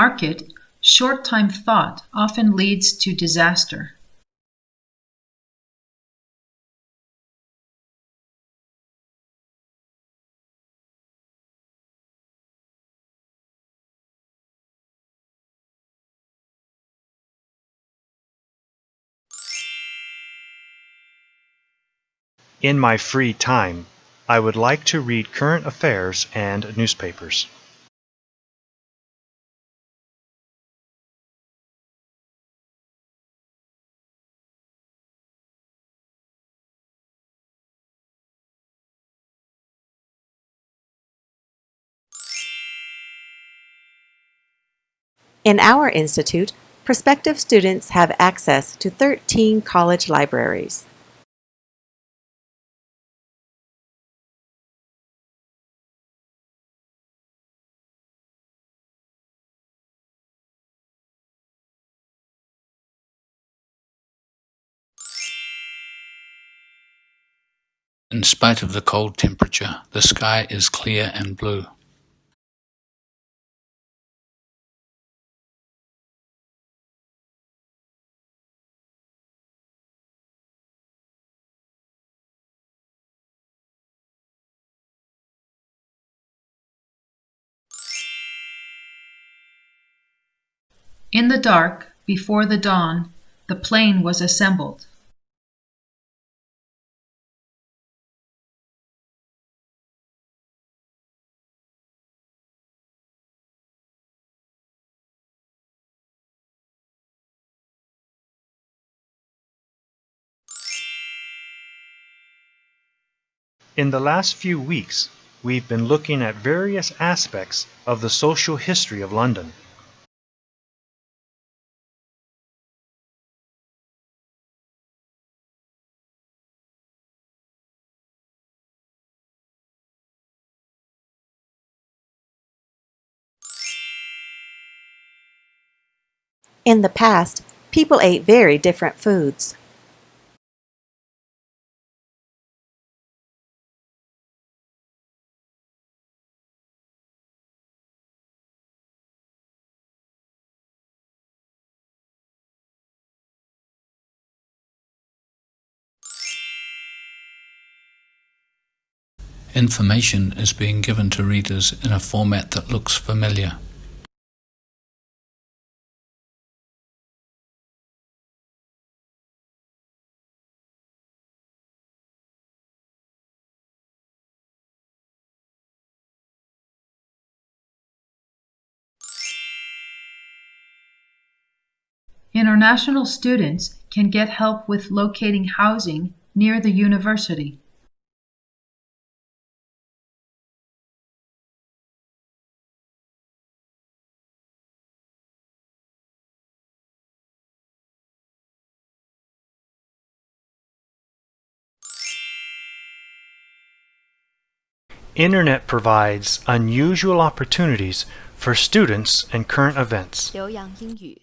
market, short-time thought often leads to disaster. In my free time, I would like to read current affairs and newspapers. In our institute, prospective students have access to 13 college libraries. In spite of the cold temperature, the sky is clear and blue. In the dark, before the dawn, the plane was assembled. In the last few weeks, we've been looking at various aspects of the social history of London. In the past, people ate very different foods. Information is being given to readers in a format that looks familiar. International students can get help with locating housing near the university. Internet provides unusual opportunities for students and current events. 留洋英语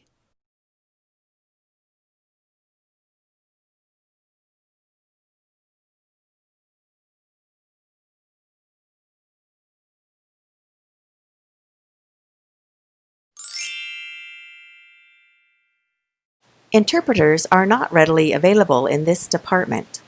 Interpreters are not readily available in this department.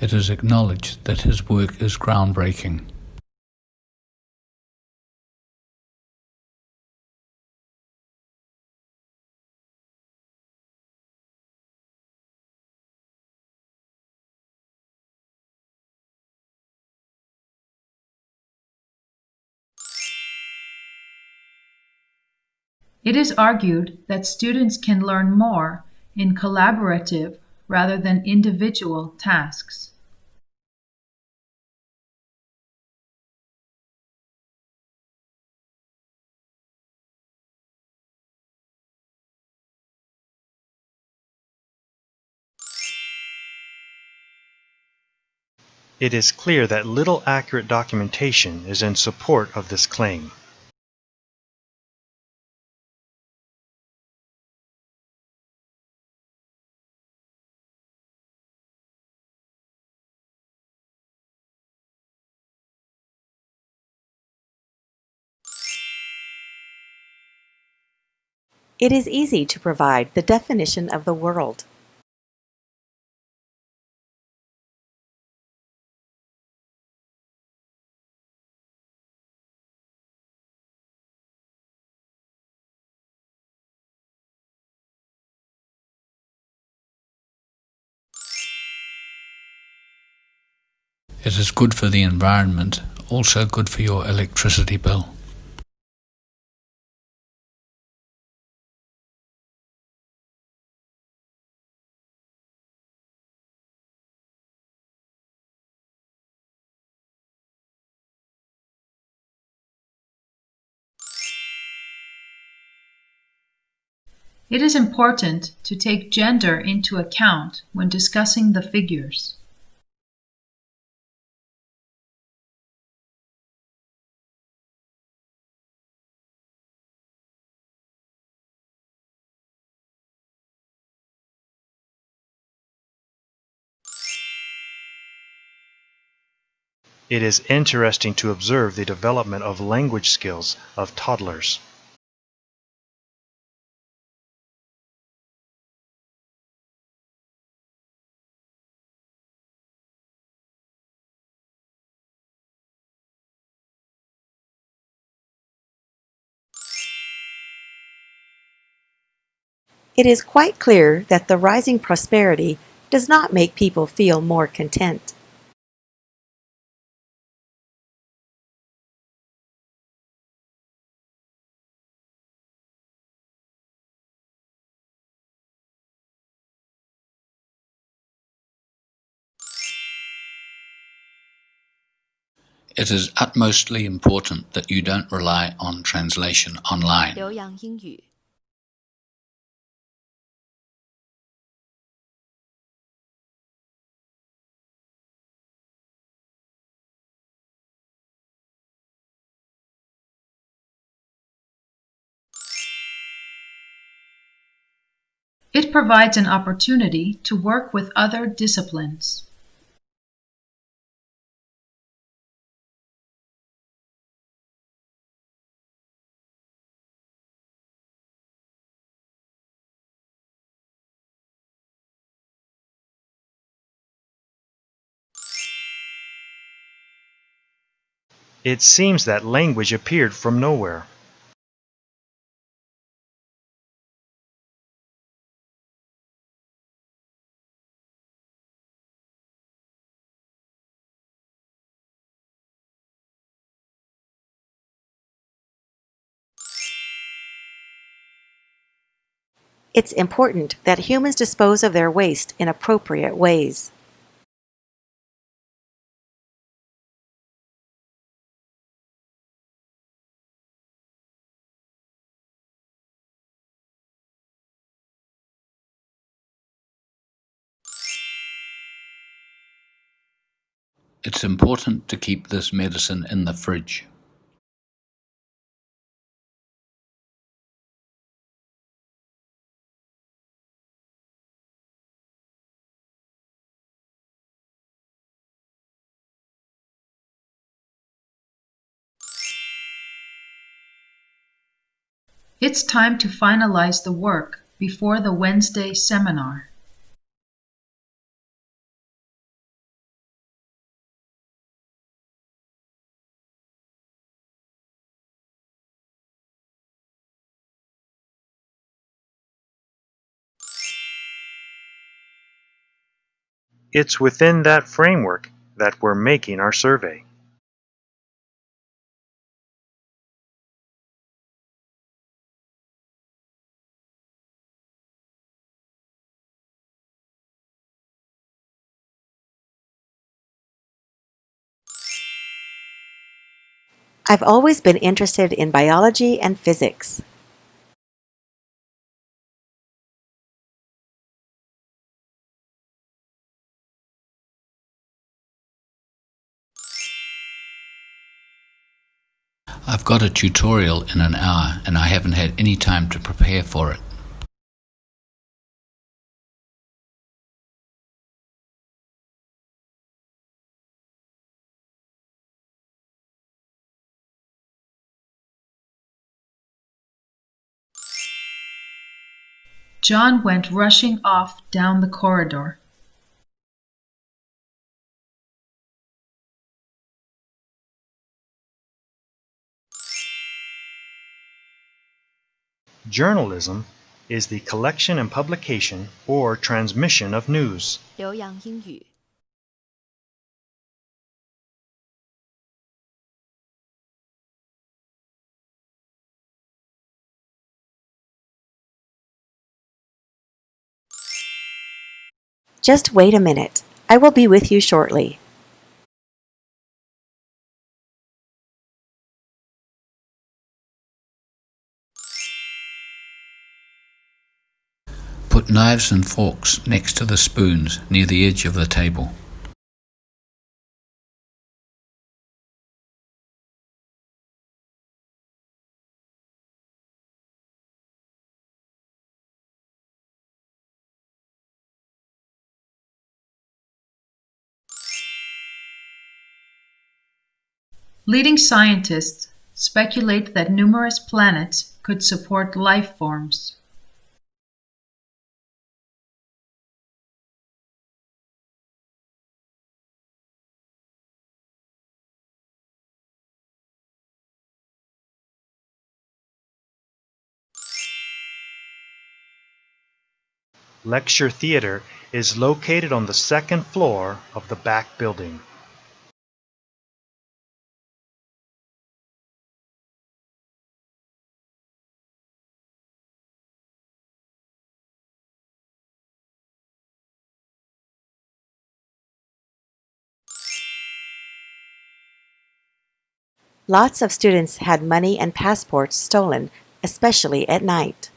It is acknowledged that his work is groundbreaking. It is argued that students can learn more in collaborative rather than individual tasks. It is clear that little accurate documentation is in support of this claim. It is easy to provide the definition of the world. It is good for the environment, also good for your electricity bill. It is important to take gender into account when discussing the figures. It is interesting to observe the development of language skills of toddlers. It is quite clear that the rising prosperity does not make people feel more content. It is utmostly important that you don't rely on translation online. 留洋英语 It provides an opportunity to work with other disciplines. It seems that language appeared from nowhere. It's important that humans dispose of their waste in appropriate ways. It's important to keep this medicine in the fridge. It's time to finalize the work before the Wednesday seminar. It's within that framework that we're making our survey. I've always been interested in biology and physics. I've got a tutorial in an hour and I haven't had any time to prepare for it. John went rushing off down the corridor. Journalism is the collection and publication or transmission of news. 留洋英语 Just wait a minute. I will be with you shortly. Put knives and forks next to the spoons near the edge of the table. Leading scientists speculate that numerous planets could support life forms. Lecture theater is located on the second floor of the back building. Lots of students had money and passports stolen, especially at night.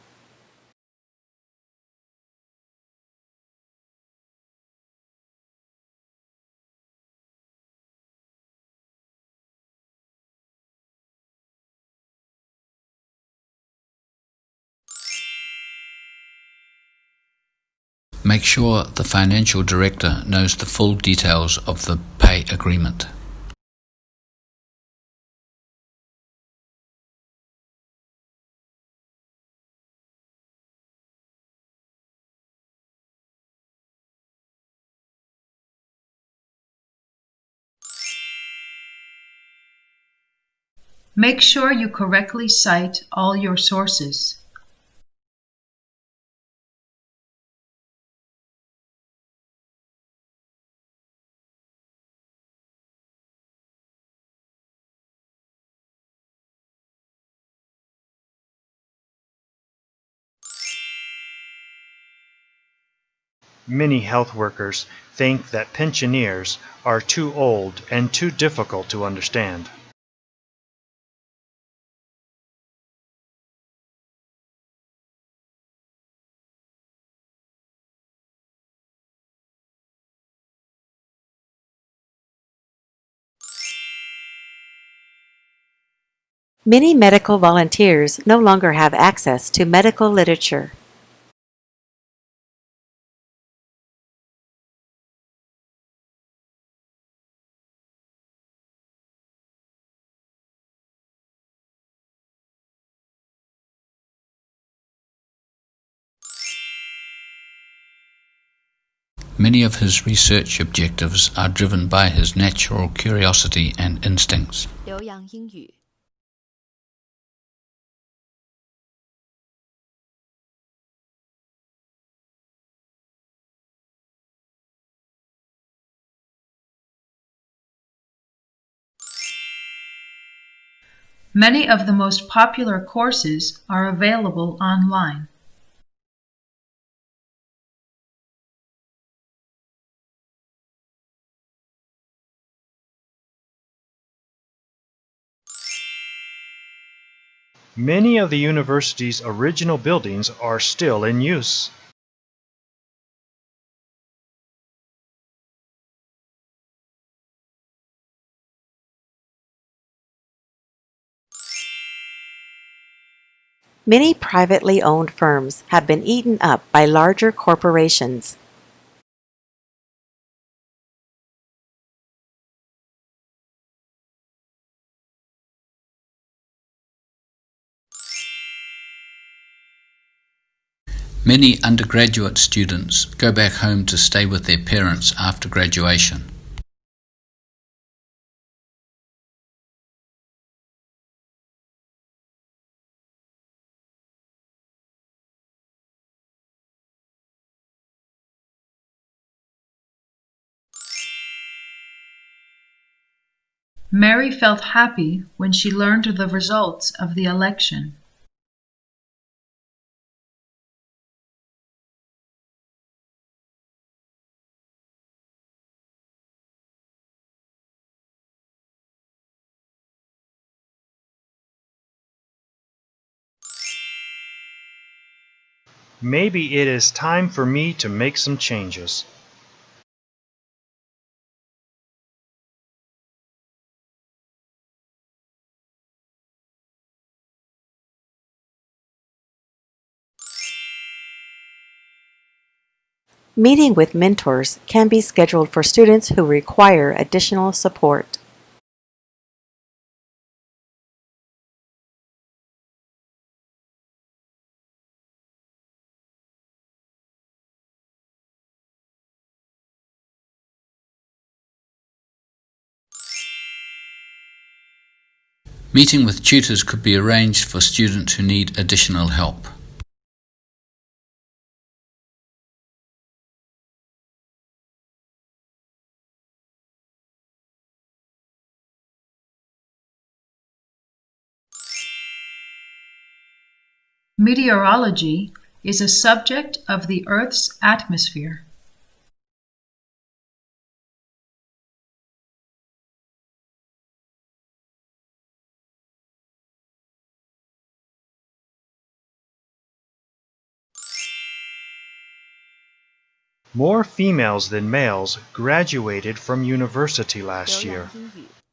Make sure the financial director knows the full details of the pay agreement. Make sure you correctly cite all your sources. Many health workers think that pensioners are too old and too difficult to understand. Many medical volunteers no longer have access to medical literature. Many of his research objectives are driven by his natural curiosity and instincts. 留洋英语 Many of the most popular courses are available online. Many of the university's original buildings are still in use. Many privately owned firms have been eaten up by larger corporations. Many undergraduate students go back home to stay with their parents after graduation. Mary felt happy when she learned the results of the election. Maybe it is time for me to make some changes. Meeting with mentors can be scheduled for students who require additional support. Meeting with tutors could be arranged for students who need additional help. Meteorology is a subject of the Earth's atmosphere. More females than males graduated from university last 留 year. 洋英语。